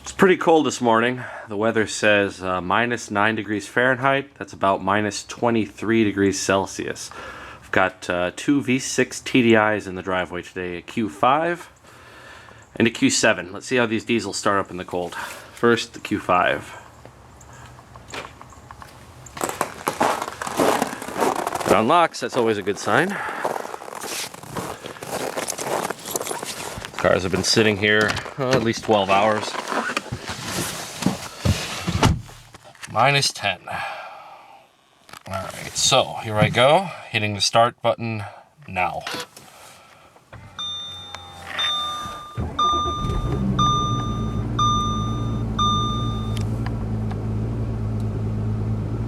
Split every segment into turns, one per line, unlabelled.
It's pretty cold this morning. The weather says minus 9 degrees Fahrenheit. That's about minus 23 degrees Celsius. I've got two V6 TDIs in the driveway today, a Q5 and a Q7. Let's see how these diesels start up in the cold. First, the Q5. It unlocks, that's always a good sign. Cars have been sitting here at least 12 hours. Minus 10. Alright, so here I go, hitting the start button now.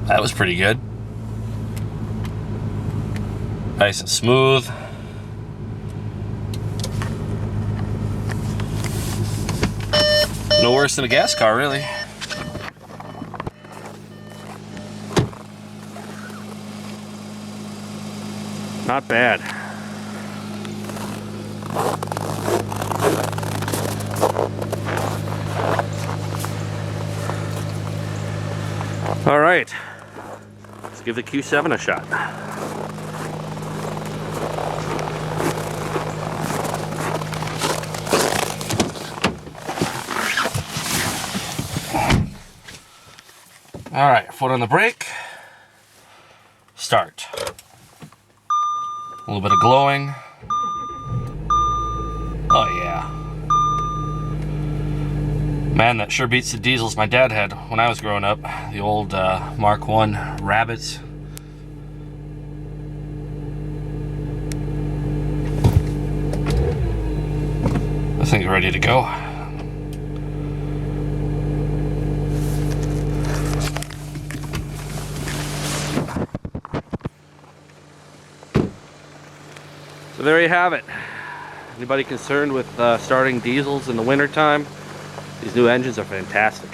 That was pretty good. Nice and smooth. No worse than a gas car, really. Not bad. All right, let's give the Q7 a shot. All right, foot on the brake, start. A little bit of glowing. Oh yeah. Man, that sure beats the diesels my dad had when I was growing up. The old Mark I Rabbits. This thing's ready to go. So there you have it. Anybody concerned with starting diesels in the wintertime? These new engines are fantastic.